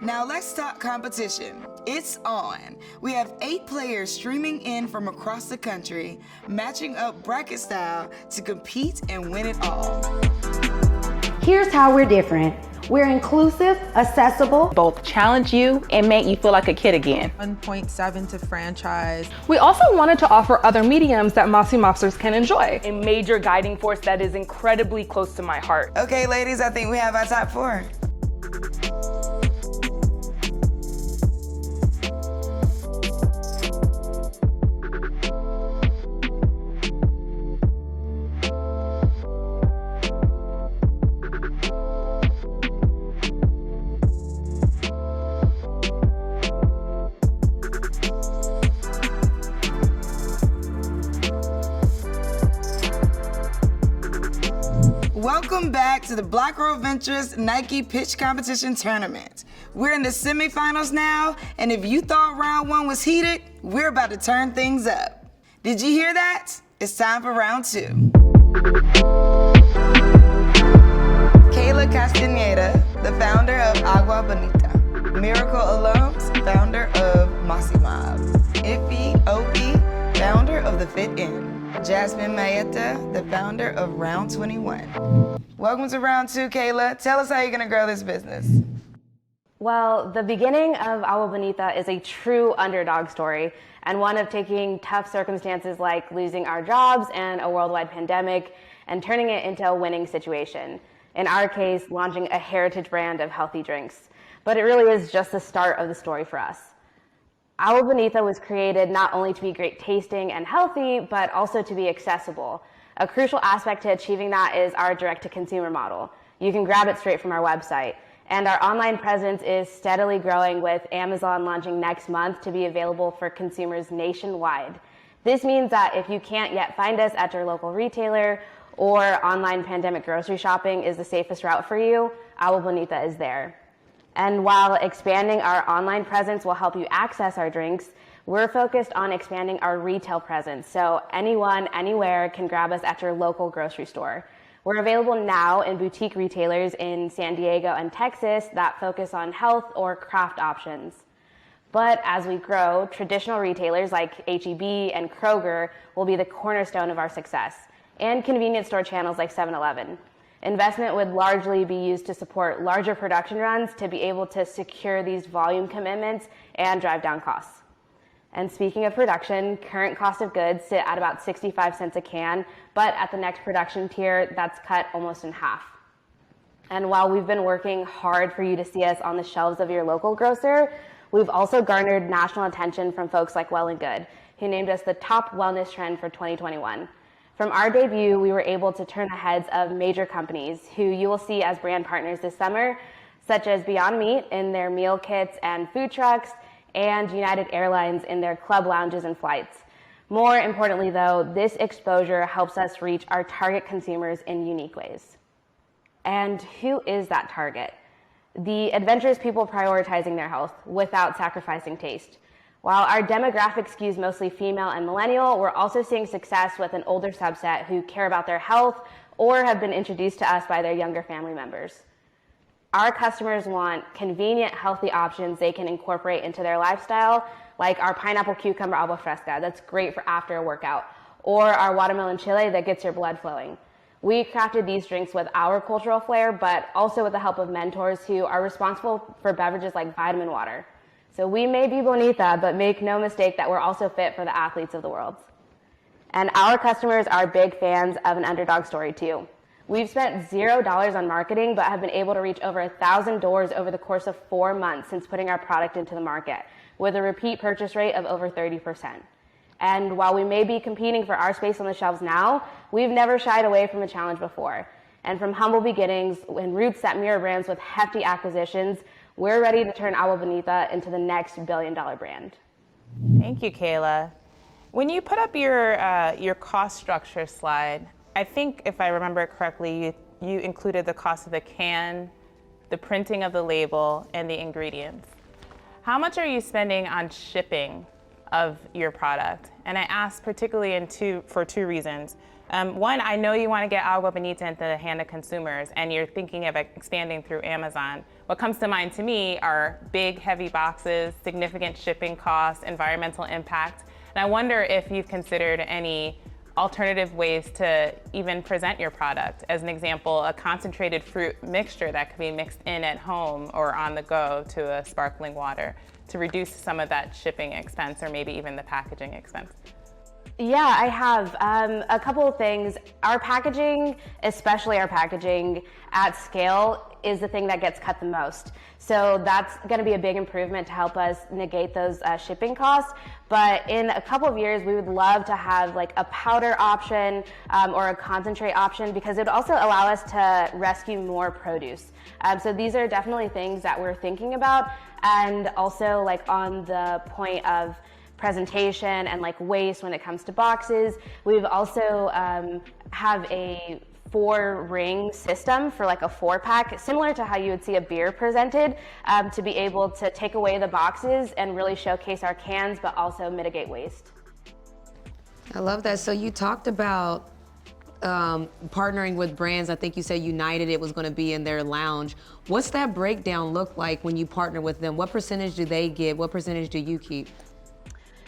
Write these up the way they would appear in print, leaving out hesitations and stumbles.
Now let's talk competition. It's on. We have 8 players streaming in from across the country, matching up bracket style to compete and win it all. Here's how we're different. We're inclusive, accessible, both challenge you and make you feel like a kid again. 1.7 to franchise. We also wanted to offer other mediums that Mossy Mobsters can enjoy. A major guiding force that is incredibly close to my heart. Okay, ladies, I think we have our top 4. Welcome back to the Black Girl Ventures Nike Pitch Competition Tournament. We're in the semifinals now, and if you thought round 1 was heated, we're about to turn things up. Did you hear that? It's time for round 2. Kayla Castaneda, the founder of Agua Bonita. Miracle alums, founder of Mossy Mob. Iffy Opie, founder of The Fit In. Jasmine Mayetta, the founder of Round 21. Welcome to round 2, Kayla. Tell us how you're gonna grow this business. Well, the beginning of Agua Bonita is a true underdog story, and one of taking tough circumstances like losing our jobs and a worldwide pandemic and turning it into a winning situation. In our case, launching a heritage brand of healthy drinks. But it really is just the start of the story for us. Agua Bonita was created not only to be great tasting and healthy, but also to be accessible. A crucial aspect to achieving that is our direct-to-consumer model. You can grab it straight from our website. And our online presence is steadily growing, with Amazon launching next month to be available for consumers nationwide. This means that if you can't yet find us at your local retailer, or online pandemic grocery shopping is the safest route for you, Agua Bonita is there. And while expanding our online presence will help you access our drinks, we're focused on expanding our retail presence, so anyone, anywhere can grab us at your local grocery store. We're available now in boutique retailers in San Diego and Texas that focus on health or craft options. But as we grow, traditional retailers like H-E-B and Kroger will be the cornerstone of our success, and convenience store channels like 7-Eleven. Investment would largely be used to support larger production runs to be able to secure these volume commitments and drive down costs. And speaking of production, current cost of goods sit at about 65 cents a can, but at the next production tier, that's cut almost in half. And while we've been working hard for you to see us on the shelves of your local grocer, we've also garnered national attention from folks like Well & Good, who named us the top wellness trend for 2021. From our debut, we were able to turn the heads of major companies who you will see as brand partners this summer, such as Beyond Meat in their meal kits and food trucks, and United Airlines in their club lounges and flights. More importantly though, this exposure helps us reach our target consumers in unique ways. And who is that target? The adventurous people prioritizing their health without sacrificing taste. While our demographic skews mostly female and millennial, we're also seeing success with an older subset who care about their health or have been introduced to us by their younger family members. Our customers want convenient, healthy options they can incorporate into their lifestyle, like our pineapple cucumber agua fresca that's great for after a workout, or our watermelon chile that gets your blood flowing. We crafted these drinks with our cultural flair, but also with the help of mentors who are responsible for beverages like vitamin water. So we may be bonita, but make no mistake that we're also fit for the athletes of the world. And our customers are big fans of an underdog story too. We've spent $0 on marketing, but have been able to reach over 1,000 doors over the course of 4 months since putting our product into the market, with a repeat purchase rate of over 30%. And while we may be competing for our space on the shelves now, we've never shied away from a challenge before. And from humble beginnings and roots that mirror brands with hefty acquisitions, we're ready to turn Agua Bonita into the next billion-dollar brand. Thank you, Kayla. When you put up your cost structure slide, I think if I remember correctly, you included the cost of the can, the printing of the label, and the ingredients. How much are you spending on shipping of your product? And I ask particularly for two reasons. One, I know you want to get Agua Bonita into the hand of consumers, and you're thinking of expanding through Amazon. What comes to mind to me are big, heavy boxes, significant shipping costs, environmental impact. And I wonder if you've considered any alternative ways to even present your product. As an example, a concentrated fruit mixture that could be mixed in at home or on the go to a sparkling water to reduce some of that shipping expense or maybe even the packaging expense. Yeah, I have. A couple of things. Our packaging, especially our packaging at scale, is the thing that gets cut the most. So that's going to be a big improvement to help us negate those shipping costs. But in a couple of years, we would love to have like a powder option or a concentrate option, because it would also allow us to rescue more produce. So these are definitely things that we're thinking about. And also, like, on the point of presentation and like waste when it comes to boxes, we've also have a 4-ring system for like a 4-pack, similar to how you would see a beer presented, to be able to take away the boxes and really showcase our cans, but also mitigate waste. I love that. So you talked about partnering with brands. I think you said United, it was going to be in their lounge. What's that breakdown look like when you partner with them? What percentage do they give? What percentage do you keep?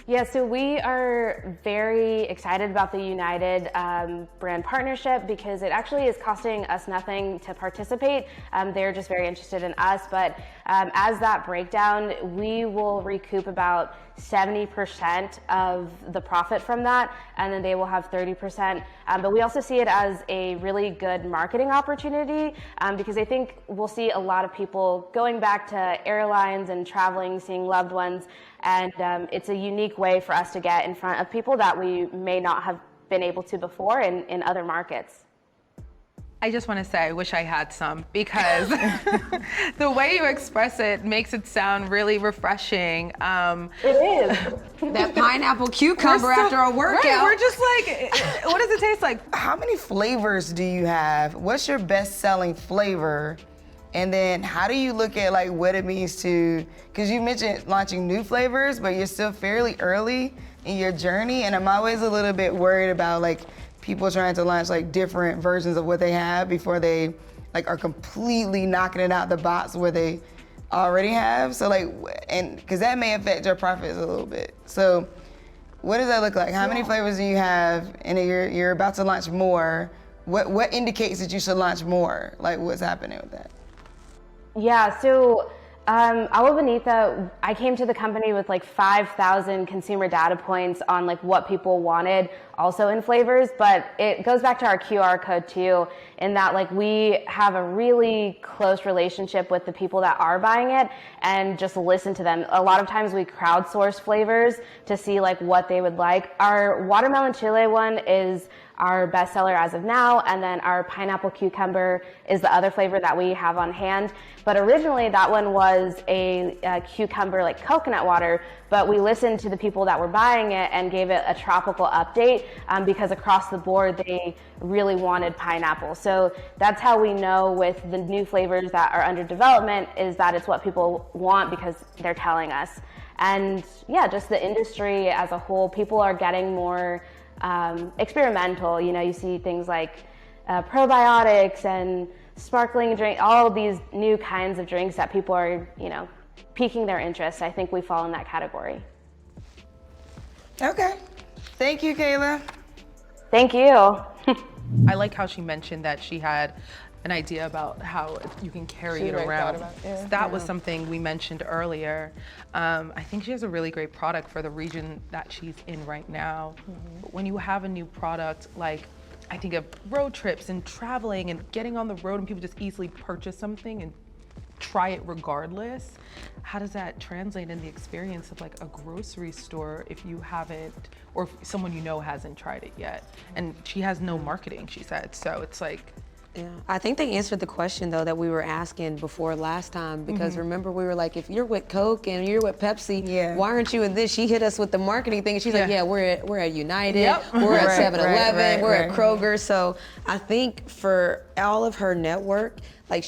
Yeah, so we are very excited about the United brand partnership, because it actually is costing us nothing to participate. They're just very interested in us, but as that breakdown, we will recoup about 70% of the profit from that, and then they will have 30%. But we also see it as a really good marketing opportunity, because I think we'll see a lot of people going back to airlines and traveling, seeing loved ones, and it's a unique way for us to get in front of people that we may not have been able to before in other markets. I just want to say I wish I had some, because the way you express it makes it sound really refreshing. It is. That pineapple cucumber after a workout. Right, we're just like, what does it taste like? How many flavors do you have? What's your best-selling flavor? And then how do you look at like what it means to, because you mentioned launching new flavors, but you're still fairly early in your journey, and I'm always a little bit worried about like people trying to launch like different versions of what they have before they like are completely knocking it out the box where they already have. So like, and because that may affect your profits a little bit. So what does that look like? How many flavors do you have? And you're about to launch more. What indicates that you should launch more? Like, what's happening with that? Yeah, so Agua Bonita, I came to the company with like 5,000 consumer data points on like what people wanted also in flavors, but it goes back to our QR code too, in that like we have a really close relationship with the people that are buying it and just listen to them. A lot of times we crowdsource flavors to see like what they would like. Our watermelon chile one is our bestseller as of now, and then our pineapple cucumber is the other flavor that we have on hand. But originally that one was a cucumber like coconut water, but we listened to the people that were buying it and gave it a tropical update because across the board they really wanted pineapple. So that's how we know with the new flavors that are under development is that it's what people want because they're telling us. And yeah, just the industry as a whole, people are getting more experimental. You know, you see things like probiotics and sparkling drink, all of these new kinds of drinks that people are, you know, piquing their interest. I think we fall in that category. Okay. Thank you, Kayla. Thank you. I like how she mentioned that she had an idea about how you can carry it around. So that was something we mentioned earlier. I think she has a really great product for the region that she's in right now. But when you have a new product, like I think of road trips and traveling and getting on the road and people just easily purchase something and try it regardless, how does that translate in the experience of like a grocery store if you haven't, or if someone you know hasn't tried it yet? And she has no marketing, she said, so it's like, yeah, I think they answered the question though that we were asking before last time, because remember we were like, if you're with Coke and you're with Pepsi, why aren't you in this? She hit us with the marketing thing and she's like, yeah, we're at United, we're at 7-Eleven, we're at Kroger. So I think for all of her network, like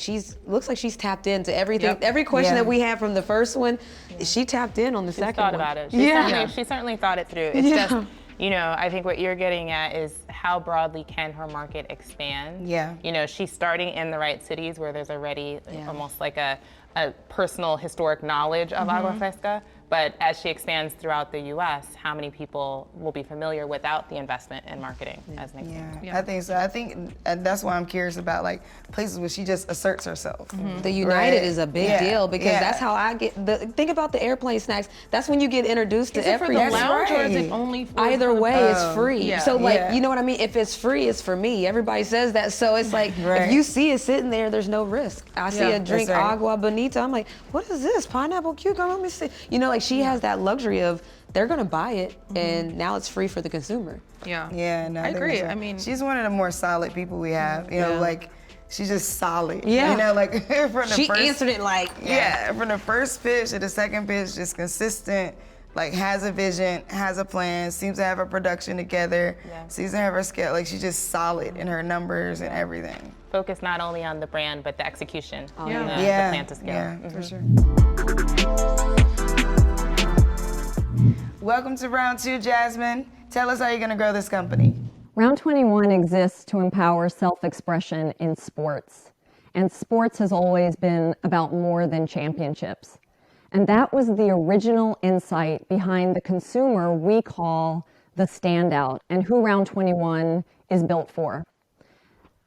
looks like she's tapped into everything. Every question that we had from the first one, she tapped in on the second one. Thought about it. She certainly thought it through. It's just You know, I think what you're getting at is how broadly can her market expand? Yeah. You know, she's starting in the right cities where there's already almost like a personal historic knowledge of Agua Fresca. But as she expands throughout the U.S., how many people will be familiar without the investment in marketing, as an example? I think so. I think and that's why I'm curious about like places where she just asserts herself. The United is a big deal because Yeah. that's how I get. Think about the airplane snacks. That's when you get introduced to Is it for everything. the lounge or is right. it only for Either for the- way, it's free. yeah. So like, Yeah. you know what I mean? If it's free, it's for me. Everybody says that. So it's like, Right. if you see it sitting there, there's no risk. I see a drink, that's right. Agua Bonita. I'm like, what is this? Pineapple cucumber? Let me see. You know, like she has that luxury of they're gonna buy it and now it's free for the consumer. Yeah. Yeah, no, I think agree. that's right. I mean, she's one of the more solid people we have. You know, like she's just solid. Yeah. You know, like from the She first, answered it like, from the first pitch to the second pitch, just consistent. Like has a vision, has a plan, seems to have a production together, seems to have her scale. Like she's just solid in her numbers and everything. Focus not only on the brand, but the execution, and the plan to scale. Yeah, for sure. Welcome to round 2, Jasmine. Tell us how you're gonna grow this company. Round 21 exists to empower self-expression in sports. And sports has always been about more than championships. And that was the original insight behind the consumer we call the standout and who Round 21 is built for.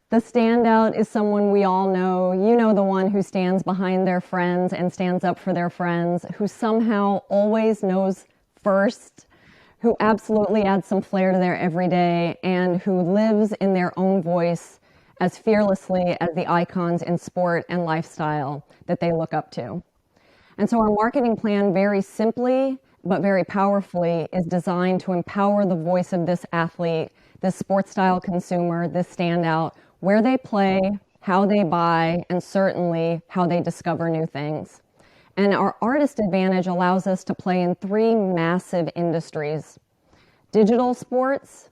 The standout is someone we all know. You know, the one who stands behind their friends and stands up for their friends, who somehow always knows first, who absolutely adds some flair to their everyday, and who lives in their own voice as fearlessly as the icons in sport and lifestyle that they look up to. And so our marketing plan, very simply but very powerfully, is designed to empower the voice of this athlete, this sports style consumer, this standout, where they play, how they buy, and certainly how they discover new things. And our artist advantage allows us to play in 3 massive industries: digital sports,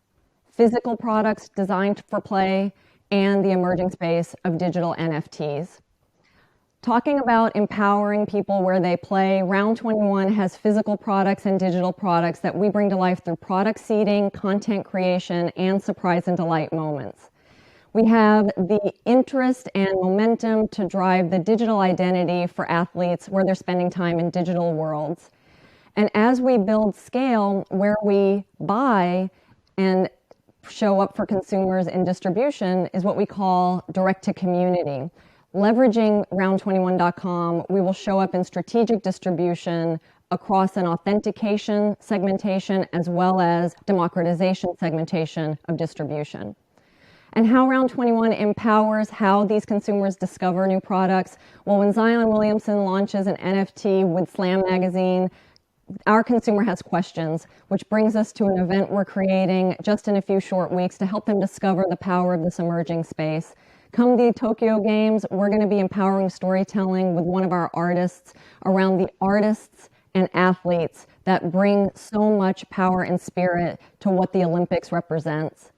physical products designed for play, and the emerging space of digital NFTs. Talking about empowering people where they play, Round 21 has physical products and digital products that we bring to life through product seeding, content creation, and surprise and delight moments. We have the interest and momentum to drive the digital identity for athletes where they're spending time in digital worlds. And as we build scale, where we buy and show up for consumers in distribution is what we call direct to community. Leveraging round21.com, we will show up in strategic distribution across an authentication segmentation as well as democratization segmentation of distribution. And how Round 21 empowers how these consumers discover new products. Well, when Zion Williamson launches an NFT with Slam Magazine, our consumer has questions, which brings us to an event we're creating just in a few short weeks to help them discover the power of this emerging space. Come the Tokyo Games, we're going to be empowering storytelling with one of our artists around the artists and athletes that bring so much power and spirit to what the Olympics represents.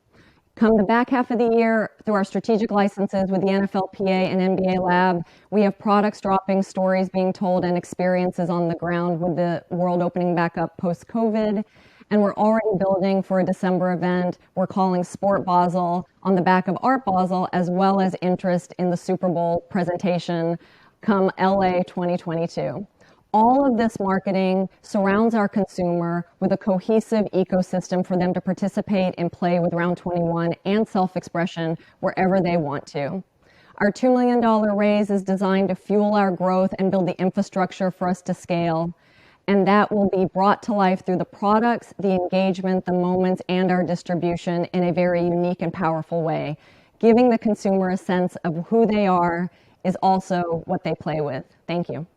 Come the back half of the year, through our strategic licenses with the NFLPA and NBA Lab, we have products dropping, stories being told, and experiences on the ground with the world opening back up post-COVID. And we're already building for a December event we're calling Sport Basel on the back of Art Basel, as well as interest in the Super Bowl presentation come LA 2022. All of this marketing surrounds our consumer with a cohesive ecosystem for them to participate and play with Round 21 and self-expression wherever they want to. Our $2 million raise is designed to fuel our growth and build the infrastructure for us to scale. And that will be brought to life through the products, the engagement, the moments, and our distribution in a very unique and powerful way. Giving the consumer a sense of who they are is also what they play with. Thank you.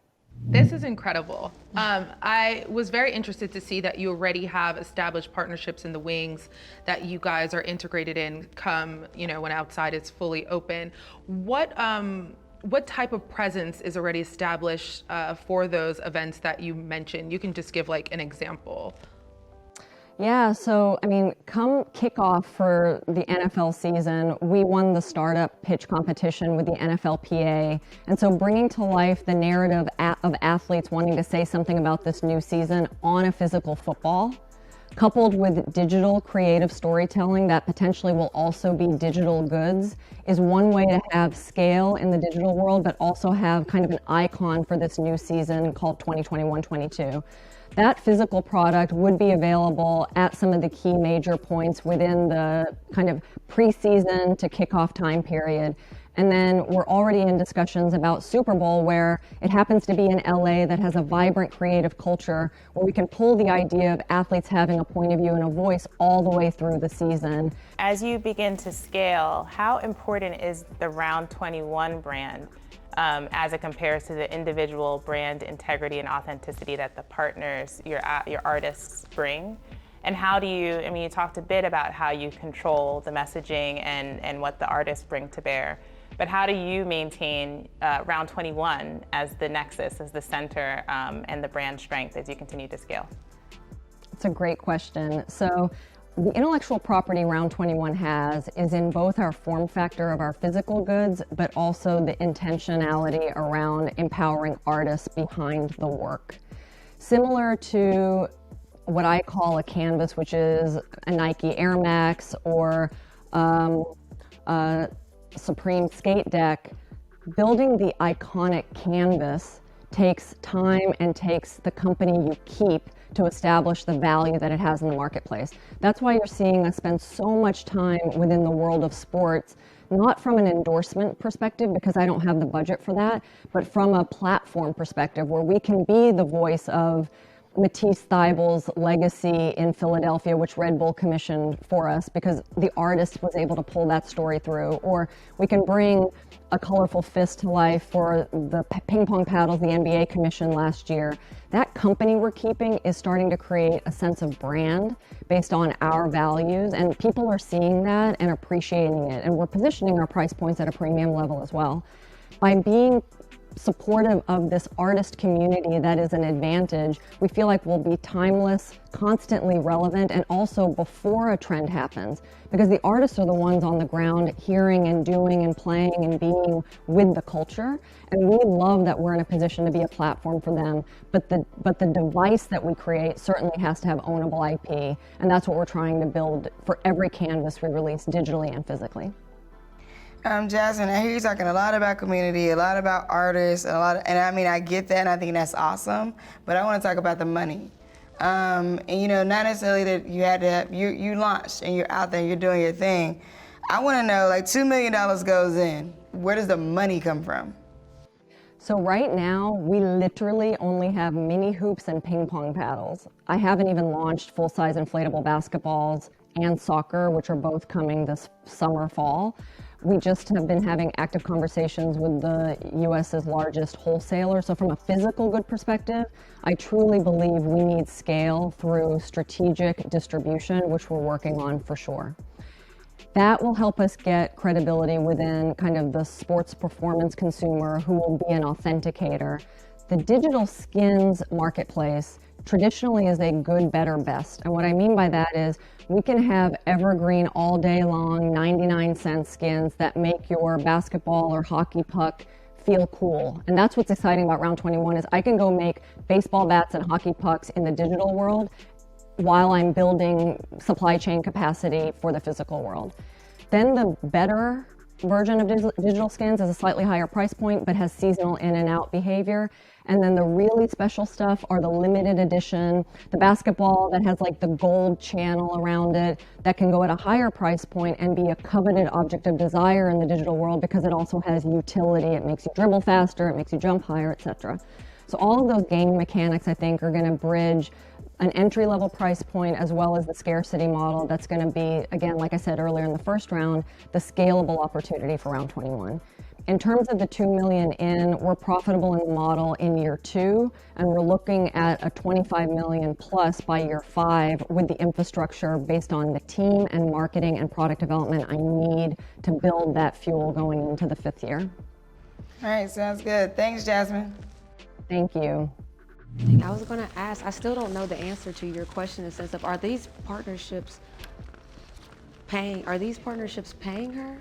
This is incredible. I was very interested to see that you already have established partnerships in the wings that you guys are integrated in come, when outside it's fully open. What type of presence is already established for those events that you mentioned? You can just give like an example. Yeah, so come kickoff for the NFL season, we won the startup pitch competition with the NFLPA. And so bringing to life the narrative of athletes wanting to say something about this new season on a physical football coupled with digital creative storytelling that potentially will also be digital goods, is one way to have scale in the digital world, but also have kind of an icon for this new season called 2021-22. That physical product would be available at some of the key major points within the kind of preseason to kickoff time period. And then we're already in discussions about Super Bowl, where it happens to be in LA that has a vibrant creative culture where we can pull the idea of athletes having a point of view and a voice all the way through the season. As you begin to scale, how important is the Round 21 brand as it compares to the individual brand integrity and authenticity that the partners, your artists bring? And how do you, I mean, you talked a bit about how you control the messaging and what the artists bring to bear, but how do you maintain Round 21 as the nexus, as the center, and the brand strength as you continue to scale? It's a great question. So the intellectual property Round 21 has is in both our form factor of our physical goods, but also the intentionality around empowering artists behind the work. Similar to what I call a canvas, which is a Nike Air Max or a Supreme skate deck, building the iconic canvas takes time and takes the company you keep to establish the value that it has in the marketplace. That's why you're seeing us spend so much time within the world of sports, not from an endorsement perspective, because I don't have the budget for that, but from a platform perspective where we can be the voice of Matisse Thybulle's legacy in Philadelphia, which Red Bull commissioned for us because the artist was able to pull that story through. Or we can bring a colorful fist to life for the ping pong paddles the NBA commissioned last year. That company we're keeping is starting to create a sense of brand based on our values, and people are seeing that and appreciating it. And we're positioning our price points at a premium level as well. By being supportive of this artist community that is an advantage, we feel like we'll be timeless, constantly relevant, and also before a trend happens, because the artists are the ones on the ground hearing and doing and playing and being with the culture, and we love that we're in a position to be a platform for them, but the device that we create certainly has to have ownable IP, and that's what we're trying to build for every canvas we release digitally and physically. Jasmine, I hear you talking a lot about community, a lot about artists, and I mean, I get that, and I think that's awesome, but I want to talk about the money. And you know, not necessarily that you had to have, you launched and you're out there and you're doing your thing. I want to know, like, $2 million goes in. Where does the money come from? So right now, we literally only have mini hoops and ping pong paddles. I haven't even launched full-size inflatable basketballs and soccer, which are both coming this summer, fall. We just have been having active conversations with the US's largest wholesaler. So from a physical good perspective, I truly believe we need scale through strategic distribution, which we're working on for sure. That will help us get credibility within kind of the sports performance consumer who will be an authenticator. The digital skins marketplace traditionally is a good, better, best. And what I mean by that is we can have evergreen all day long 99-cent skins that make your basketball or hockey puck feel cool. And that's what's exciting about Round 21 is I can go make baseball bats and hockey pucks in the digital world while I'm building supply chain capacity for the physical world. Then the better version of digital skins is a slightly higher price point, but has seasonal in and out behavior. And then the really special stuff are the limited edition, the basketball that has like the gold channel around it that can go at a higher price point and be a coveted object of desire in the digital world because it also has utility. It makes you dribble faster, it makes you jump higher, etc. So all of those game mechanics, I think, are going to bridge an entry-level price point as well as the scarcity model that's going to be, again, like I said earlier in the first round, the scalable opportunity for Round 21. In terms of the $2 million in, we're profitable in the model in year 2, and we're looking at a $25 million plus by year 5 with the infrastructure based on the team and marketing and product development I need to build that fuel going into the 5th year. All right, sounds good. Thanks, Jasmine. Thank you. I was going to ask, I still don't know the answer to your question in the sense of, are these partnerships paying her?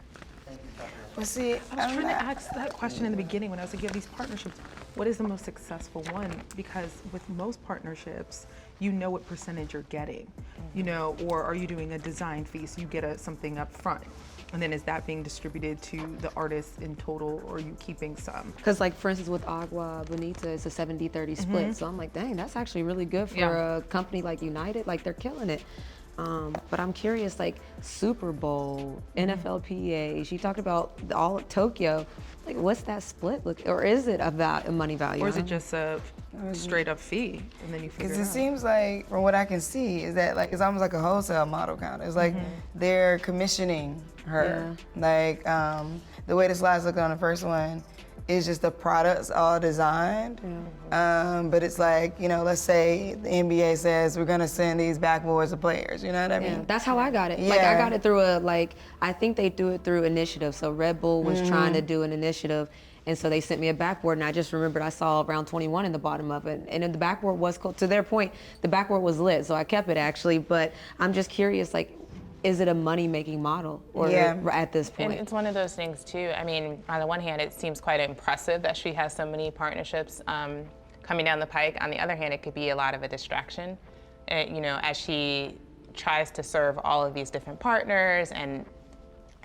Well, see, I was trying to ask that question in the beginning when I was like, yeah, these partnerships, what is the most successful one? Because with most partnerships, you know what percentage you're getting, you know, or are you doing a design fee, so you get something up front? And then is that being distributed to the artists in total, or are you keeping some? Because like, for instance, with Agua Bonita, it's a 70-30 split. So I'm like, dang, that's actually really good for a company like United. Like, they're killing it. But I'm curious, like Super Bowl, NFLPA, she talked about all of Tokyo. Like, what's that split look, or is it a money value? Or is it just a straight up fee, and then you figure it out? Because it seems like, from what I can see, is that like it's almost like a wholesale model kind of. It's like they're commissioning her. Like the way the slides look on the first one is just the products all designed. But it's like, you know, let's say the NBA says we're gonna send these backboards to players. You know what I mean? That's how I got it. Like, I got it through I think they do it through initiative. So Red Bull was trying to do an initiative, and so they sent me a backboard, and I just remembered I saw round 21 in the bottom of it. And then the backboard was cool. To their point, the backboard was lit, so I kept it actually. But I'm just curious, like, is it a money-making model, or at this point? And it's one of those things too. I mean, on the one hand, it seems quite impressive that she has so many partnerships coming down the pike. On the other hand, it could be a lot of a distraction, you know, as she tries to serve all of these different partners and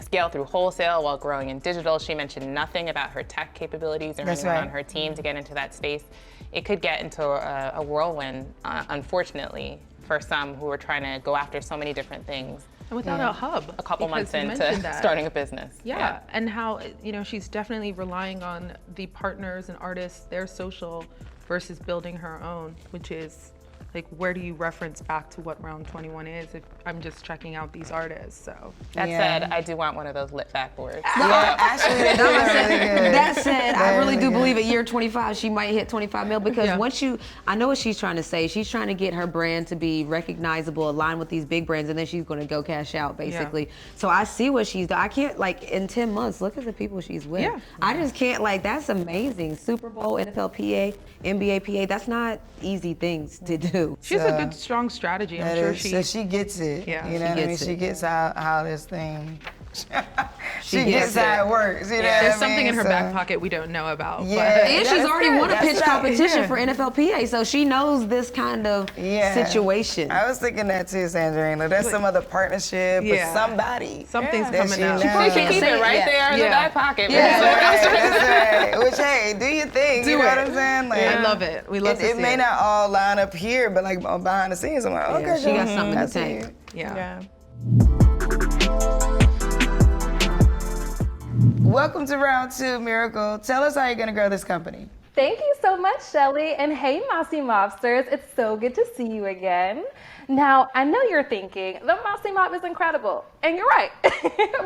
scale through wholesale while growing in digital. She mentioned nothing about her tech capabilities or anyone on her team to get into that space. It could get into a whirlwind, unfortunately, for some who are trying to go after so many different things. And without a hub. A couple months into starting a business. Yeah, and how, you know, she's definitely relying on the partners and artists, their social, versus building her own, which is, like, where do you reference back to what round 21 is if I'm just checking out these artists, so. That said, I do want one of those lit backboards. Actually, they're doing really good. That said, I really do believe at year 25, she might hit 25 mil, because once I know what she's trying to say. She's trying to get her brand to be recognizable, aligned with these big brands, and then she's going to go cash out, basically. So I see what she's done. I can't, like, in 10 months, look at the people she's with. I just can't, like, that's amazing. Super Bowl, NFLPA, NBAPA, that's not easy things to do. She has a good, strong strategy. I'm sure so she gets it. Yeah, you know what I mean? She gets how this thing. she gets gets how it works. You know There's what I mean? something in her back pocket we don't know about. And she's already won a pitch competition for NFLPA, so she knows this kind of situation. I was thinking that too, Sandrina. There's some other partnership with somebody. Something's coming out. She probably can't Keep say it right there in the back pocket. That's right. Which, hey, do your thing. You know what I'm saying? Like, I love it. We love to see it. It may not all line up here, but like behind the scenes, I'm like, okay, she got something to take. Welcome to round 2, Miracle. Tell us how you're gonna grow this company. Thank you so much, Shelly. And hey, Mossy Mobsters, it's so good to see you again. Now, I know you're thinking, the Mossy Mob is incredible. And you're right.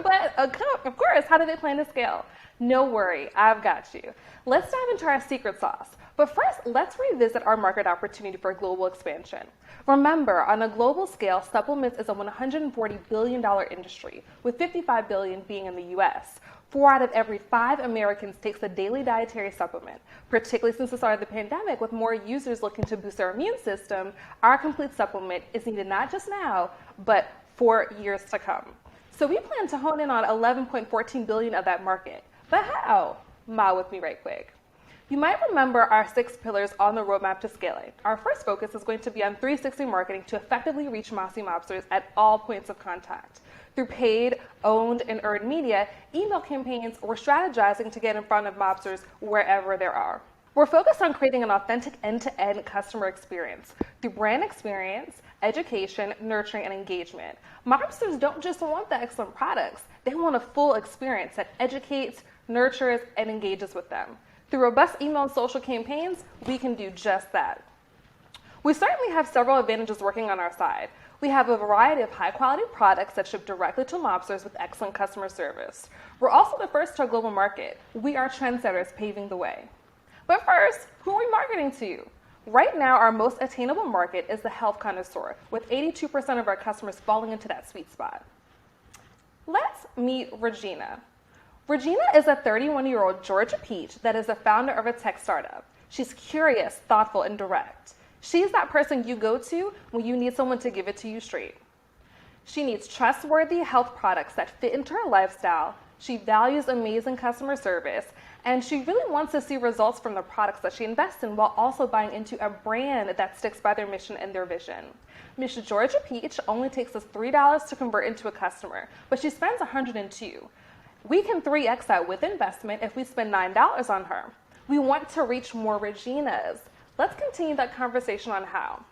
But of course, how do they plan to scale? No worry, I've got you. Let's dive into our secret sauce. But first, let's revisit our market opportunity for global expansion. Remember, on a global scale, supplements is a $140 billion industry, with $55 billion being in the US. 4 out of every 5 Americans takes a daily dietary supplement. Particularly since the start of the pandemic, with more users looking to boost their immune system, our complete supplement is needed not just now, but for years to come. So we plan to hone in on 11.14 billion of that market. But how? Smile with me right quick. You might remember our 6 pillars on the roadmap to scaling. Our first focus is going to be on 360 marketing to effectively reach Mossy Mobsters at all points of contact. Through paid, owned, and earned media, email campaigns, or strategizing to get in front of mobsters wherever there are. We're focused on creating an authentic end-to-end customer experience through brand experience, education, nurturing, and engagement. Mobsters don't just want the excellent products, they want a full experience that educates, nurtures, and engages with them. Through robust email and social campaigns, we can do just that. We certainly have several advantages working on our side. We have a variety of high-quality products that ship directly to mobsters with excellent customer service. We're also the first to our global market. We are trendsetters paving the way. But first, who are we marketing to? Right now, our most attainable market is the health connoisseur, with 82% of our customers falling into that sweet spot. Let's meet Regina. Regina is a 31-year-old Georgia peach that is the founder of a tech startup. She's curious, thoughtful, and direct. She's that person you go to when you need someone to give it to you straight. She needs trustworthy health products that fit into her lifestyle, She values amazing customer service, and she really wants to see results from the products that she invests in while also buying into a brand that sticks by their mission and their vision. Miss Georgia Peach only takes us $3 to convert into a customer, but she spends $102. We can 3x that with investment if we spend $9 on her. We want to reach more Reginas. Let's continue that conversation on how.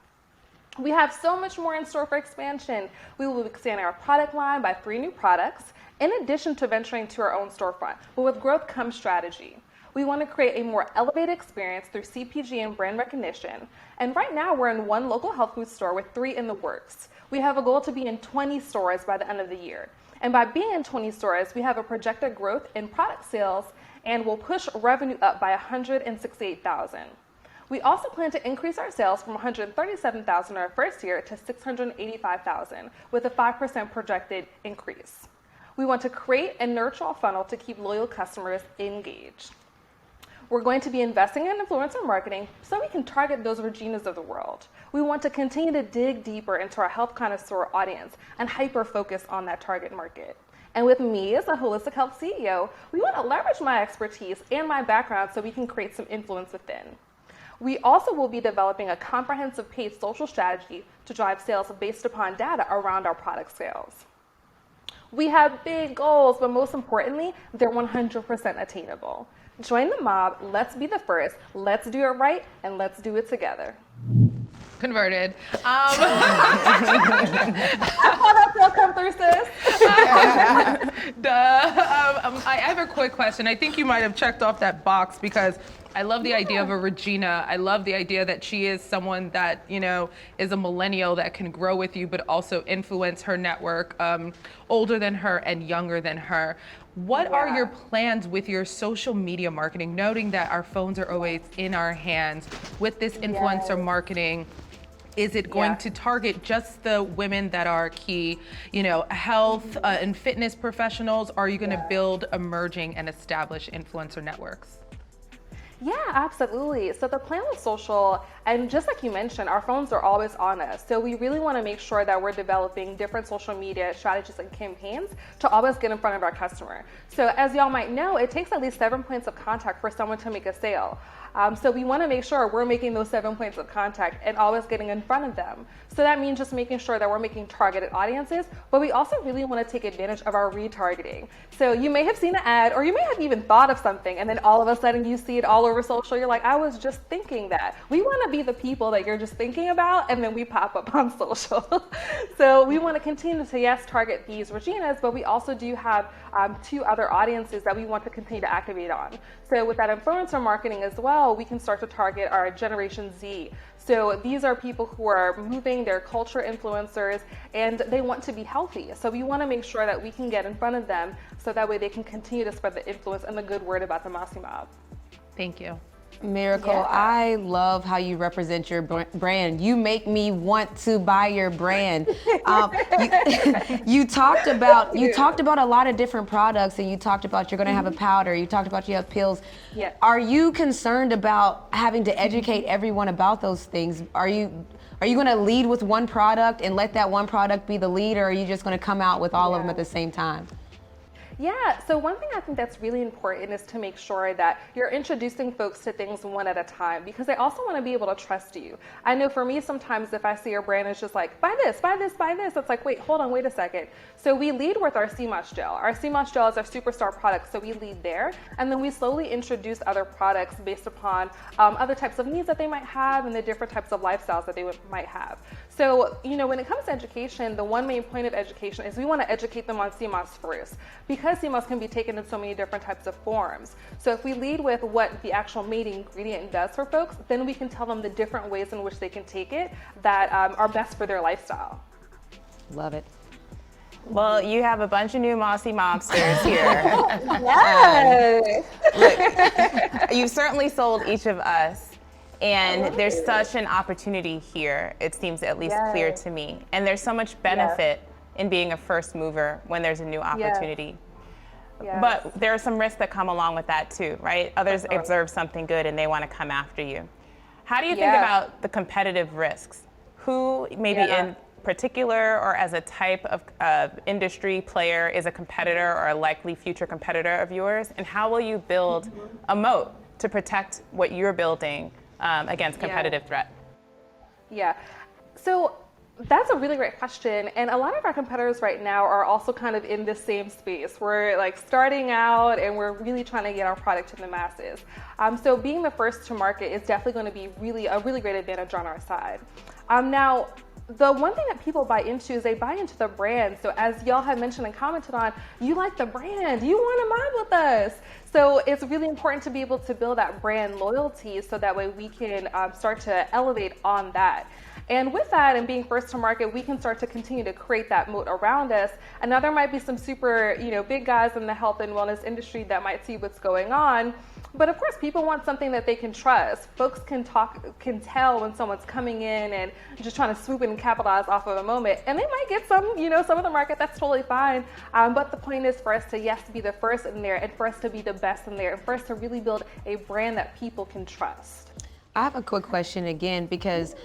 We have so much more in store for expansion. We will be expanding our product line by 3 new products, in addition to venturing to our own storefront. But with growth comes strategy. We want to create a more elevated experience through CPG and brand recognition. And right now we're in 1 local health food store with 3 in the works. We have a goal to be in 20 stores by the end of the year. And by being in 20 stores, we have a projected growth in product sales and will push revenue up by $168,000. We also plan to increase our sales from $137,000 our first year to $685,000 with a 5% projected increase. We want to create and nurture a funnel to keep loyal customers engaged. We're going to be investing in influencer marketing so we can target those Reginas of the world. We want to continue to dig deeper into our health connoisseur audience and hyper-focus on that target market. And with me as a holistic health CEO, we want to leverage my expertise and my background so we can create some influence within. We also will be developing a comprehensive paid social strategy to drive sales based upon data around our product sales. We have big goals, but most importantly, they're 100% attainable. Join the mob, let's be the first, let's do it right, and let's do it together. Converted. I saw that feel come through, sis. I have a quick question. I think you might have checked off that box because I love the idea of a Regina. I love the idea that she is someone that, you know, is a millennial that can grow with you, but also influence her network, older than her and younger than her. What are your plans with your social media marketing, noting that our phones are always in our hands with this influencer marketing? Is it going to target just the women that are key, you know, health and fitness professionals? Or are you going to build emerging and established influencer networks? Yeah, absolutely. So the plan with social, and just like you mentioned, our phones are always on us. So we really want to make sure that we're developing different social media strategies and campaigns to always get in front of our customer. So as y'all might know, it takes at least 7 points of contact for someone to make a sale. So we want to make sure we're making those 7 points of contact and always getting in front of them. So that means just making sure that we're making targeted audiences, but we also really want to take advantage of our retargeting. So you may have seen an ad, or you may have even thought of something, and then all of a sudden you see it all over social. You're like, I was just thinking that. We want to be the people that you're just thinking about, and then we pop up on social. So we want to continue to, yes, target these Reginas, but we also do have 2 other audiences that we want to continue to activate on. So with that influencer marketing as well, we can start to target our Generation Z. So these are people who are moving, they're culture influencers, and they want to be healthy. So we want to make sure that we can get in front of them so that way they can continue to spread the influence and the good word about the Mossy Mob. Thank you. Miracle, I love how you represent your brand. You make me want to buy your brand. You talked about a lot of different products, and you talked about you're going to have a powder. You talked about you have pills. Yeah. Are you concerned about having to educate everyone about those things? Are you going to lead with one product and let that one product be the lead, or are you just going to come out with all of them at the same time? Yeah, so one thing I think that's really important is to make sure that you're introducing folks to things one at a time, because they also want to be able to trust you. I know for me, sometimes if I see your brand, it's just like, buy this, buy this, buy this. It's like, wait, hold on, wait a second. So we lead with our sea moss gel. Our sea moss gel is our superstar product, so we lead there. And then we slowly introduce other products based upon other types of needs that they might have and the different types of lifestyles that they might have. So, you know, when it comes to education, the one main point of education is we want to educate them on sea moss first, because sea moss can be taken in so many different types of forms. So if we lead with what the actual main ingredient does for folks, then we can tell them the different ways in which they can take it that are best for their lifestyle. Love it. Well, you have a bunch of new Mossy Mobsters here. Yes. Look, you've certainly sold each of us. And there's such an opportunity here, it seems at least clear to me. And there's so much benefit in being a first mover when there's a new opportunity. But there are some risks that come along with that too, right? Others observe something good and they want to come after you. How do you think about the competitive risks? Who maybe in particular or as a type of industry player is a competitor or a likely future competitor of yours? And how will you build a moat to protect what you're building against competitive threat? Yeah, so that's a really great question. And a lot of our competitors right now are also kind of in this same space. We're like starting out and we're really trying to get our product to the masses. So being the first to market is definitely going to be a really great advantage on our side. Now, the one thing that people buy into is they buy into the brand. So as y'all have mentioned and commented on, you like the brand, you want to mob with us. So it's really important to be able to build that brand loyalty so that way we can start to elevate on that. And with that and being first to market, we can start to continue to create that moat around us. And now there might be some super, big guys in the health and wellness industry that might see what's going on. But of course, people want something that they can trust. Folks can tell when someone's coming in and just trying to swoop in and capitalize off of a moment. And they might get some of the market, that's totally fine. But the point is for us to, yes, be the first in there and for us to be the best in there and for us to really build a brand that people can trust. I have a quick question again, because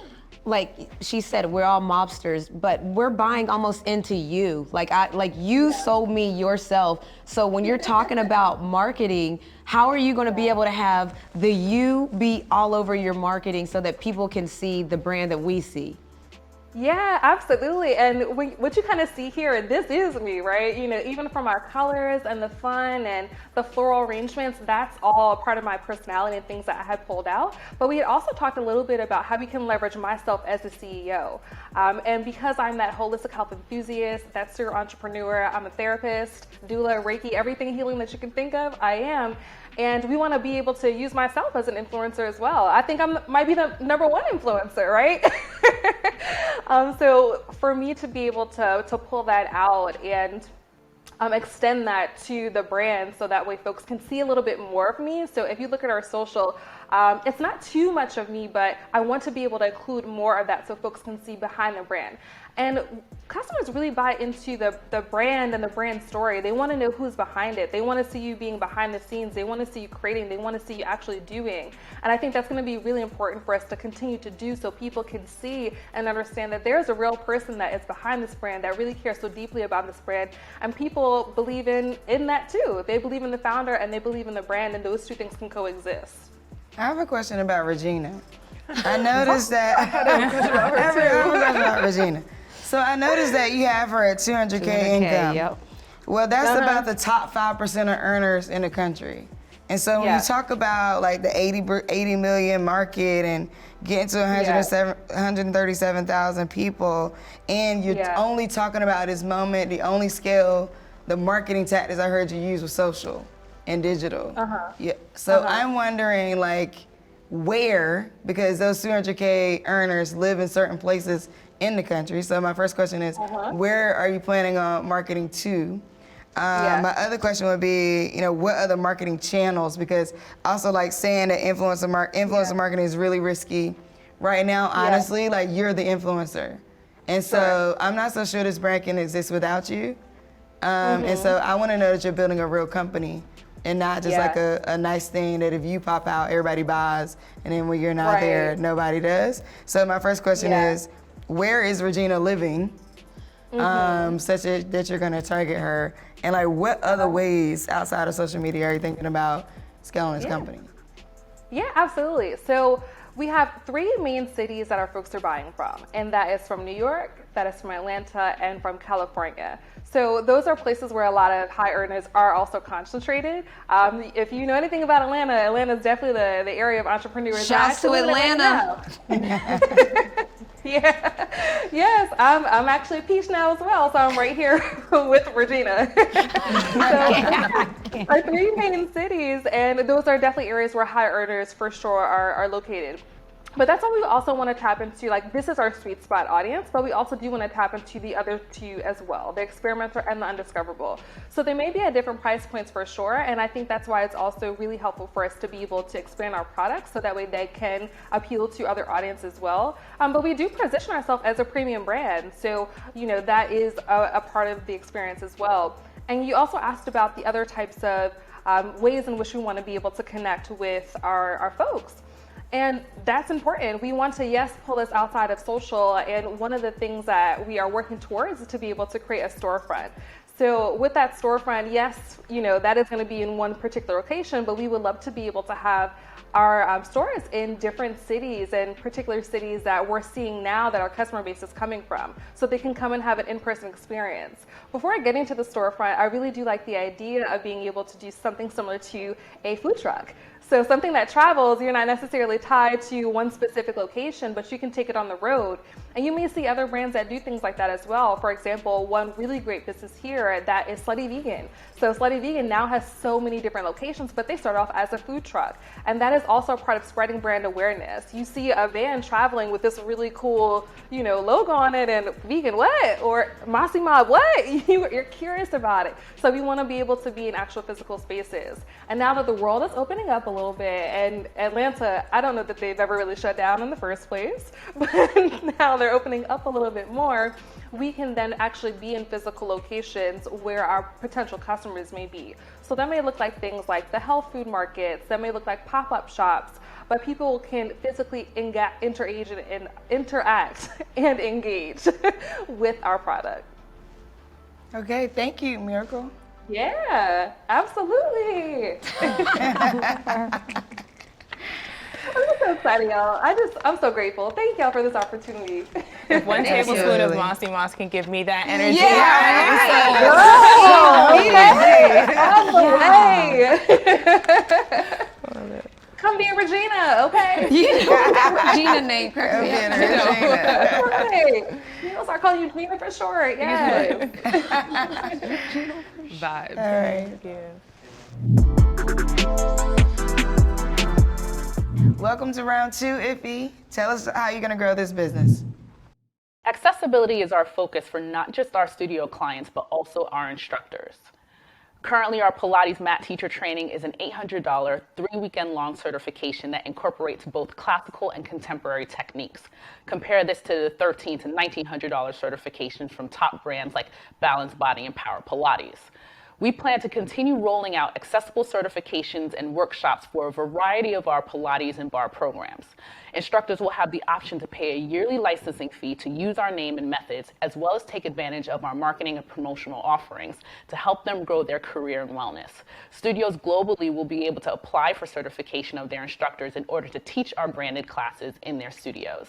like she said, we're all mobsters, but we're buying almost into you. Like you sold me yourself. So when you're talking about marketing, how are you going to be able to have the you be all over your marketing so that people can see the brand that we see? Yeah, absolutely. And what you kind of see here, this is me, right? Even from our colors and the fun and the floral arrangements, that's all part of my personality and things that I had pulled out. But we had also talked a little bit about how we can leverage myself as a CEO. And because I'm that holistic health enthusiast, that serial entrepreneur, I'm a therapist, doula, Reiki, everything healing that you can think of, I am. And we want to be able to use myself as an influencer as well. I think I might be the #1 influencer, right? So for me to be able to pull that out and extend that to the brand so that way folks can see a little bit more of me. So if you look at our social, it's not too much of me, but I want to be able to include more of that so folks can see behind the brand. And customers really buy into the brand and the brand story. They want to know who's behind it. They want to see you being behind the scenes. They want to see you creating. They want to see you actually doing. And I think that's going to be really important for us to continue to do so people can see and understand that there's a real person that is behind this brand that really cares so deeply about this brand. And people believe in that too. They believe in the founder and they believe in the brand, and those two things can coexist. I have a question about Regina. I noticed that I have a question about Regina. So I noticed that you have her at 200K income. Yep. Well, that's about the top 5% of earners in the country. And so when you talk about like the 80 million market and getting to 137,000 people, and you're only talking about this moment, the only scale, the marketing tactics I heard you use was social and digital. Yeah. So I'm wondering like where, because those 200K earners live in certain places in the country. So my first question is, where are you planning on marketing to? My other question would be, what other marketing channels? Because also like saying that influencer marketing is really risky right now, honestly, like you're the influencer. And so I'm not so sure this brand can exist without you. And so I want to know that you're building a real company and not just like a nice thing that if you pop out, everybody buys, and then when you're not there, nobody does. So my first question is, where is Regina living, such that you're going to target her? And like, what other ways outside of social media are you thinking about scaling this company? Yeah, absolutely. So we have 3 main cities that our folks are buying from, and that is from New York, that is from Atlanta, and from California. So those are places where a lot of high earners are also concentrated. If you know anything about Atlanta, Atlanta is definitely the area of entrepreneurs. Shouts to Atlanta. Yes, I'm actually a Peach now as well, so I'm right here with Regina. So our 3 main cities, and those are definitely areas where high earners for sure are located. But that's what we also want to tap into. Like, this is our sweet spot audience, but we also do want to tap into the other 2 as well, the experimenter and the undiscoverable. So they may be at different price points for sure, and I think that's why it's also really helpful for us to be able to expand our products so that way they can appeal to other audiences as well. But we do position ourselves as a premium brand, so that is a part of the experience as well. And you also asked about the other types of ways in which we want to be able to connect with our folks. And that's important. We want to, yes, pull this outside of social. And one of the things that we are working towards is to be able to create a storefront. So with that storefront, yes, that is going to be in one particular location, but we would love to be able to have our stores in different cities and particular cities that we're seeing now that our customer base is coming from, so they can come and have an in-person experience. Before I get into the storefront, I really do like the idea of being able to do something similar to a food truck. So something that travels, you're not necessarily tied to one specific location, but you can take it on the road. And you may see other brands that do things like that as well. For example, one really great business here that is Slutty Vegan. So Slutty Vegan now has so many different locations, but they start off as a food truck. And that is also part of spreading brand awareness. You see a van traveling with this really cool, logo on it, and vegan what? Or Mossy Mob what? You're curious about it. So we want to be able to be in actual physical spaces. And now that the world is opening up a little bit, and Atlanta, I don't know that they've ever really shut down in the first place, but now they're opening up a little bit more, we can then actually be in physical locations where our potential customers may be. So that may look like things like the health food markets, that may look like pop-up shops, but people can physically interact and engage with our product. Okay, thank you, Miracle. Yeah, absolutely. I'm so excited, y'all. I'm so grateful. Thank y'all for this opportunity. If one tablespoon of Mossy Moss can give me that energy. Yeah. Come be a Regina, okay? Regina name, correct me up. Right. I'll start calling you Regina for short. Yes. Vibes. All right. Thank you. Welcome to round 2, Iffy. Tell us how you're going to grow this business. Accessibility is our focus for not just our studio clients, but also our instructors. Currently, our Pilates mat teacher training is an $800, 3-weekend-long certification that incorporates both classical and contemporary techniques. Compare this to the $1,300 to $1,900 certifications from top brands like Balance Body and Power Pilates. We plan to continue rolling out accessible certifications and workshops for a variety of our Pilates and bar programs. Instructors will have the option to pay a yearly licensing fee to use our name and methods, as well as take advantage of our marketing and promotional offerings to help them grow their career in wellness. Studios globally will be able to apply for certification of their instructors in order to teach our branded classes in their studios.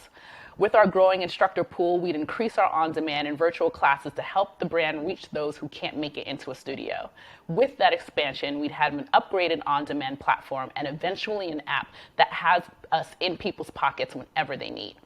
With our growing instructor pool, we'd increase our on-demand and virtual classes to help the brand reach those who can't make it into a studio. With that expansion, we'd have an upgraded on-demand platform and eventually an app that has us in people's pockets whenever they need.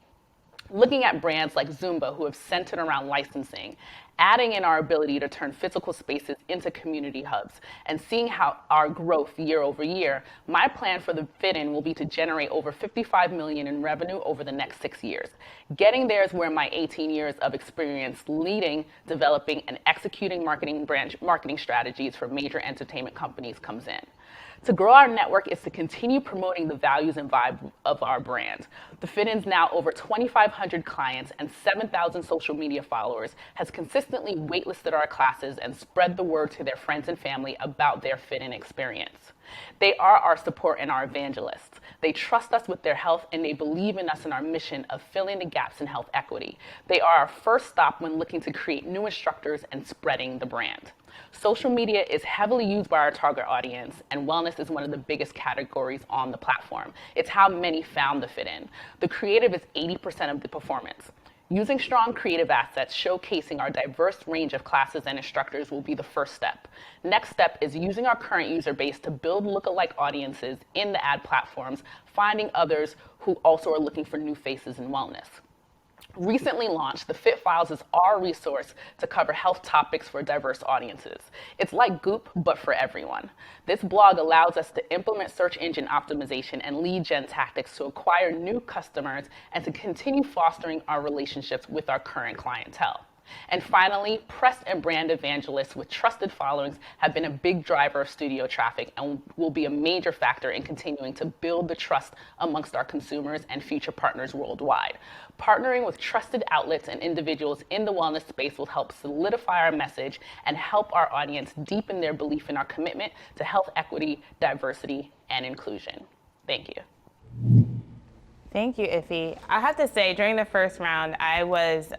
Looking at brands like Zumba, who have centered around licensing, adding in our ability to turn physical spaces into community hubs, and seeing how our growth year over year, my plan for the fit-in will be to generate over $55 million in revenue over the next 6 years. Getting there is where my 18 years of experience leading, developing, and executing marketing strategies for major entertainment companies comes in. To grow our network is to continue promoting the values and vibe of our brand. The Fit-In's now over 2,500 clients and 7,000 social media followers has consistently waitlisted our classes and spread the word to their friends and family about their Fit-In experience. They are our support and our evangelists. They trust us with their health, and they believe in us in our mission of filling the gaps in health equity. They are our first stop when looking to create new instructors and spreading the brand. Social media is heavily used by our target audience, and wellness is one of the biggest categories on the platform. It's how many found the Fit-In. The creative is 80% of the performance. Using strong creative assets, showcasing our diverse range of classes and instructors will be the first step. Next step is using our current user base to build lookalike audiences in the ad platforms, finding others who also are looking for new faces in wellness. Recently launched, the Fit Files is our resource to cover health topics for diverse audiences. It's like Goop, but for everyone. This blog allows us to implement search engine optimization and lead gen tactics to acquire new customers and to continue fostering our relationships with our current clientele. And finally, press and brand evangelists with trusted followings have been a big driver of studio traffic and will be a major factor in continuing to build the trust amongst our consumers and future partners worldwide. Partnering with trusted outlets and individuals in the wellness space will help solidify our message and help our audience deepen their belief in our commitment to health equity, diversity, and inclusion. Thank you. Thank you, Iffy. I have to say, during the first round, I was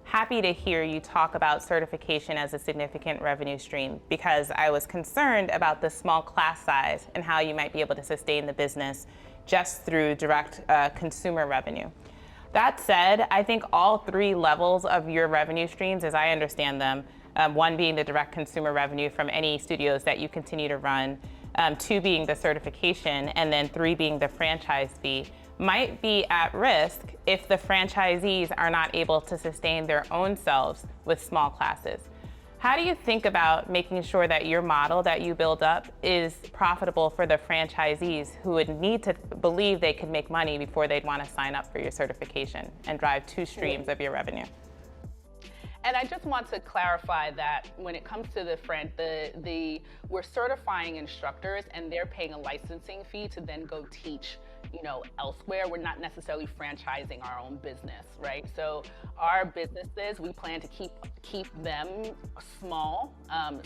happy to hear you talk about certification as a significant revenue stream, because I was concerned about the small class size and how you might be able to sustain the business just through direct consumer revenue. That said, I think all 3 levels of your revenue streams, as I understand them, 1 being the direct consumer revenue from any studios that you continue to run, 2 being the certification, and then 3 being the franchise fee, might be at risk if the franchisees are not able to sustain their own selves with small classes. How do you think about making sure that your model that you build up is profitable for the franchisees who would need to believe they could make money before they'd want to sign up for your certification and drive 2 streams of your revenue? And I just want to clarify that when it comes to we're certifying instructors and they're paying a licensing fee to then go teach, elsewhere. We're not necessarily franchising our own business, right? So our businesses, we plan to keep them small.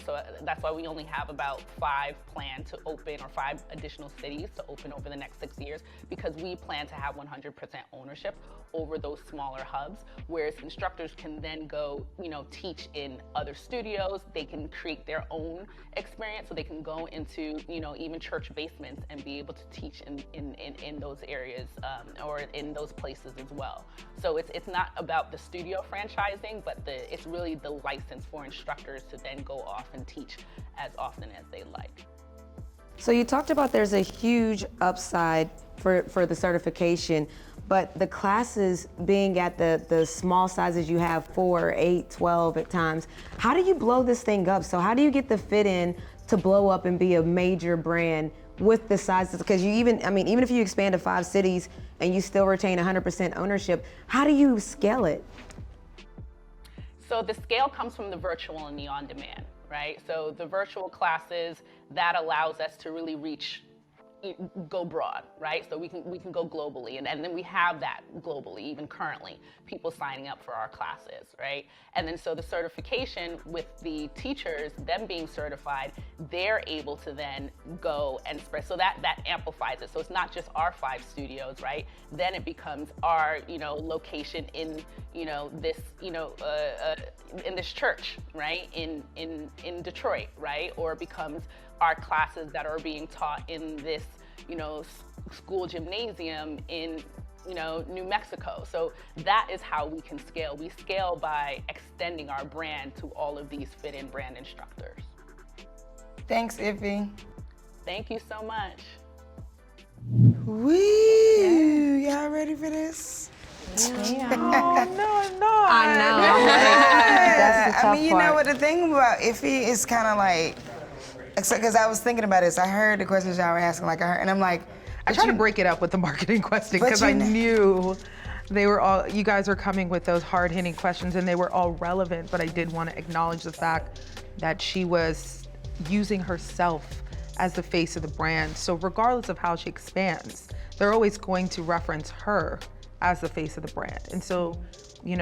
So that's why we only have about 5 planned to open, or 5 additional cities to open over the next 6 years, because we plan to have 100% ownership over those smaller hubs, whereas instructors can then go, teach in other studios. They can create their own experience, so they can go into, even church basements and be able to teach in those areas, or in those places as well. So it's not about the studio franchising, but it's really the license for instructors to then go off and teach as often as they like. So you talked about there's a huge upside for the certification, but the classes being at the small sizes you have, 4, 8, 12 at times, how do you blow this thing up? So how do you get the fit in to blow up and be a major brand with the sizes? Because even if you expand to 5 cities and you still retain 100% ownership, how do you scale it? So the scale comes from the virtual and the on-demand, right? So the virtual classes, that allows us to really go broad, right? So we can go globally, and then we have that globally, even currently, people signing up for our classes, right? And then so the certification with the teachers, them being certified, they're able to then go and spread, so that amplifies it. So it's not just our 5 studios, right? Then it becomes our, location in, this, in this church, right? In Detroit, right? Or it becomes our classes that are being taught in this, school gymnasium in, New Mexico. So that is how we can scale. We scale by extending our brand to all of these fit-in brand instructors. Thanks, Iffy. Thank you so much. Woo! Y'all ready for this? Yeah. Oh, no, I'm not. I know. That's the tough part. You know what the thing about Iffy is kind of like, because I was thinking about this. I heard the questions y'all were asking, and I'm like, I tried to break it up with the marketing question because I knew you guys were coming with those hard-hitting questions and they were all relevant, but I did want to acknowledge the fact that she was using herself as the face of the brand. So regardless of how she expands, they're always going to reference her as the face of the brand. And so,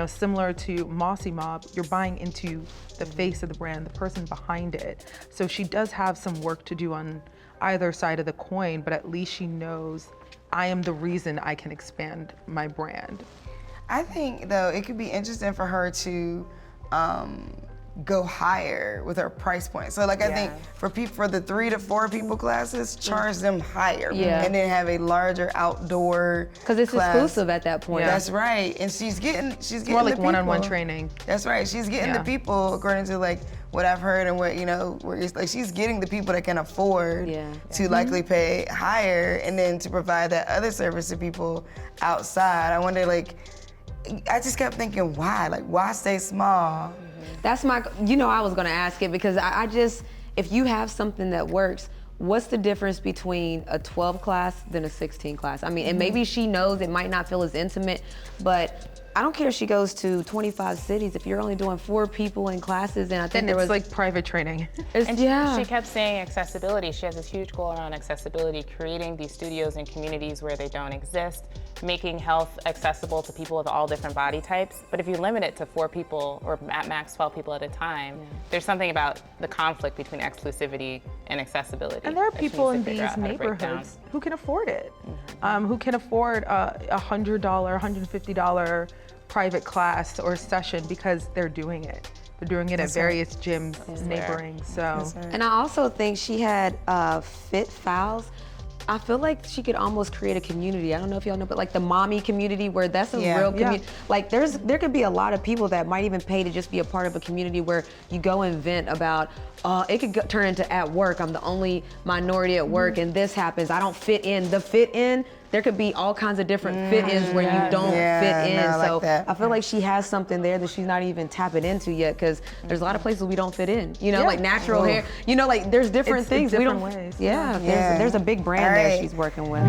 similar to Mossy Mob, you're buying into the face of the brand, the person behind it. So she does have some work to do on either side of the coin, but at least she knows I am the reason I can expand my brand. I think, though, it could be interesting for her to go higher with her price point. So I think for the 3 to 4 people classes, charge them higher. And then have a larger outdoor Because it's class. Exclusive at that point. That's right. And she's getting More like the one-on-one people. training. That's right. She's getting the people, according to what I've heard and what, where it's she's getting the people that can afford to likely pay higher, and then to provide that other service to people outside. I wonder, I just kept thinking, why? Why stay small? That's I was gonna ask it because I just, if you have something that works, what's the difference between a 12 class than a 16 class? And maybe she knows it might not feel as intimate, but I don't care if she goes to 25 cities. If you're only doing 4 people in classes, and I think then it's like private training. And she kept saying accessibility. She has this huge goal around accessibility, creating these studios and communities where they don't exist, making health accessible to people with all different body types. But if you limit it to 4 people, or at max 12 people at a time, there's something about the conflict between exclusivity and accessibility. And there are people in these neighborhoods who can afford it, who can afford a $100, $150 private class or session because they're doing it. They're doing it at various gyms neighboring. So, and I also think she had Fit Fouls. I feel like she could almost create a community. I don't know if y'all know, but like the mommy community, where that's a real community. Like there could be a lot of people that might even pay to just be a part of a community where you go and vent about, it could turn into at work, I'm the only minority at work and this happens, I don't fit in. The fit in, there could be all kinds of different fit-ins where you don't fit in. So I feel like she has something there that she's not even tapping into yet, because there's a lot of places we don't fit in. You know, like natural hair. You know, like there's different things. Different we don't. ways. Yeah, there's a big brand there she's working with.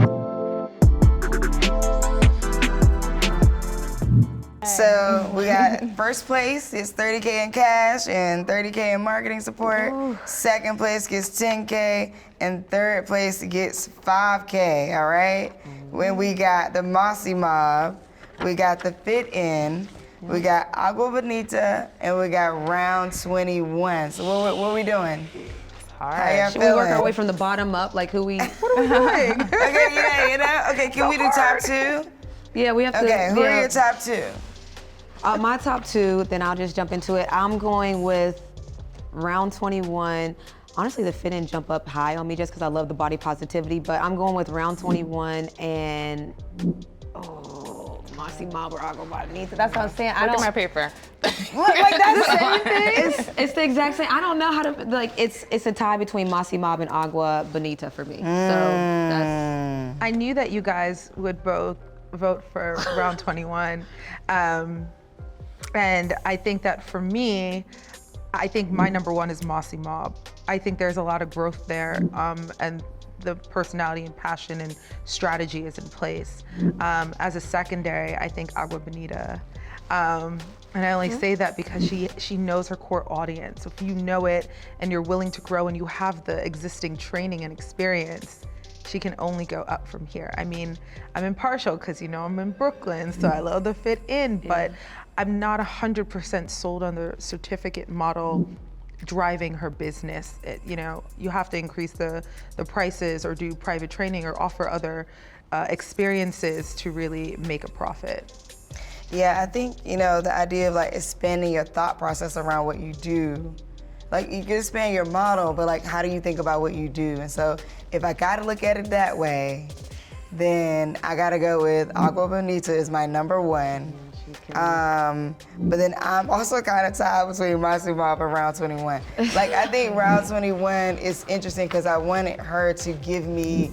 So we got first place is $30K in cash and $30K in marketing support. Second place gets $10K and third place gets $5K, all right? When we got the Mossy Mob, we got the Fit In, we got Agua Bonita, and we got Round 21. So what are we doing? How y'all Should we work our way from the bottom up, like who we? What are we doing? Okay, yeah, you know? Okay, can we do top two? Yeah, we have to. Okay, who are your top two? My top two, then I'll just jump into it. I'm going with Round 21. Honestly, the Fit In jump up high on me just because I love the body positivity, but I'm going with Round 21 and Mossy Mob or Agua Bonita. That's what I'm saying. Look at my paper. Like that's the same thing. It's the exact same. I don't know how to, like, it's a tie between Mossy Mob and Agua Bonita for me. So that's. I knew that you guys would both vote for Round 21. And I think that for me, I think my number one is Mossy Mob. I think there's a lot of growth there, and the personality and passion and strategy is in place. As a secondary, I think Agua Bonita. And I only say that because she knows her core audience. If you know it and you're willing to grow and you have the existing training and experience, she can only go up from here. I mean, I'm impartial because, you know, I'm in Brooklyn, so I love the Fit In, but I'm not 100% sold on the certificate model driving her business. You know, you have to increase the prices or do private training or offer other experiences to really make a profit. Yeah, I think, you know, the idea of like expanding your thought process around what you do. Like you can expand your model, but like how do you think about what you do? And so if I gotta look at it that way, then I gotta go with Agua Bonita is my number one. But then I'm also kind of tied between Mossy Mob and Round 21. Like I think Round 21 is interesting because I wanted her to give me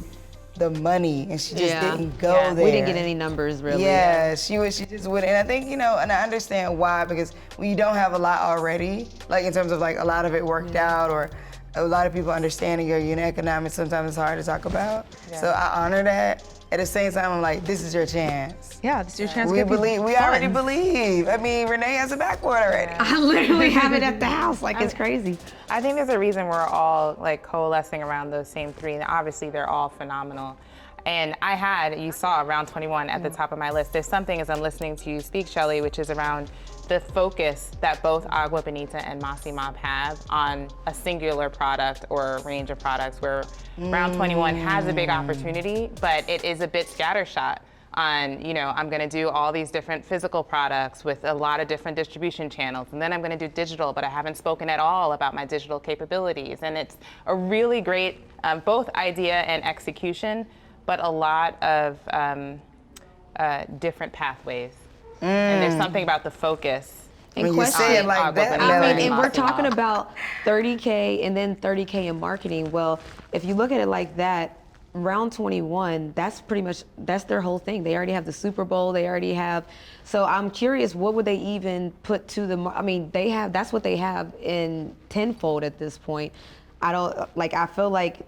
the money, and she just didn't go there. We didn't get any numbers really. Yeah, she just wouldn't. And I think, you know, and I understand why, because when you don't have a lot already, like in terms of like a lot of it worked out, or a lot of people understanding your unit economics, sometimes it's hard to talk about. So I honor that. At the same time, I'm like, this is your chance. Yeah, this is your chance. We already believe. I mean, Renee has a backboard already. I literally have it at the house, like it's crazy. I think there's a reason we're all like coalescing around those same three, and obviously they're all phenomenal. And you saw Round 21 at the top of my list. There's something as I'm listening to you speak, Shelly, which is around the focus that both Agua Bonita and Mossy Mob have on a singular product or a range of products, where Round 21 has a big opportunity, but it is a bit scattershot on, you know, I'm gonna do all these different physical products with a lot of different distribution channels, and then I'm gonna do digital, but I haven't spoken at all about my digital capabilities. And it's a really great, both idea and execution, but a lot of different pathways. And there's something about the focus. And when you say it like that, I mean, and we're talking about 30K and then 30K in marketing. Well, if you look at it like that, Round 21, that's pretty much, that's their whole thing. They already have the Super Bowl, they already have, so I'm curious, what would they even put to the, I mean, they have, that's what they have in tenfold at this point. I feel like,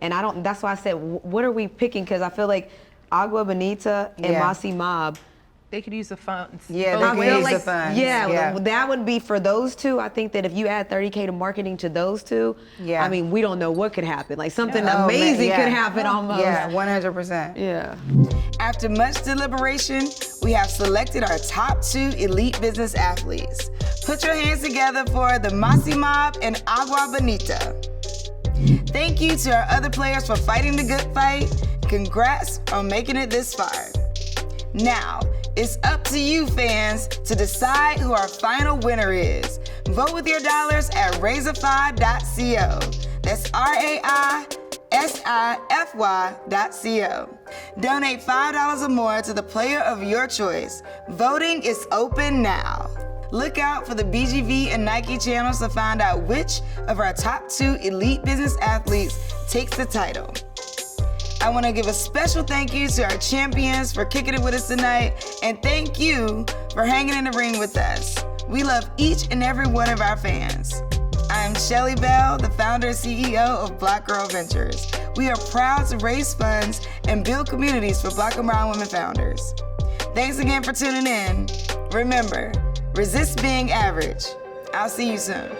and I don't, that's why I said, what are we picking? Because I feel like Agua Bonita and Mossy Mob, they could use the funds. Yeah, they could use the funds. Yeah, that would be for those two. I think that if you add 30K to marketing to those two, I mean, we don't know what could happen. Like something amazing could happen almost. Yeah, 100%. Yeah. After much deliberation, we have selected our top 2 elite business athletes. Put your hands together for the Mossy Mob and Agua Bonita. Thank you to our other players for fighting the good fight, Congrats on making it this far. Now, it's up to you fans to decide who our final winner is. Vote with your dollars at raisify.co. That's RAISIFY.co. Donate $5 or more to the player of your choice. Voting is open now. Look out for the BGV and Nike channels to find out which of our top 2 elite business athletes takes the title. I want to give a special thank you to our champions for kicking it with us tonight, and thank you for hanging in the ring with us. We love each and every one of our fans. I'm Shelly Bell, the founder and CEO of Black Girl Ventures. We are proud to raise funds and build communities for Black and brown women founders. Thanks again for tuning in. Remember, resist being average. I'll see you soon.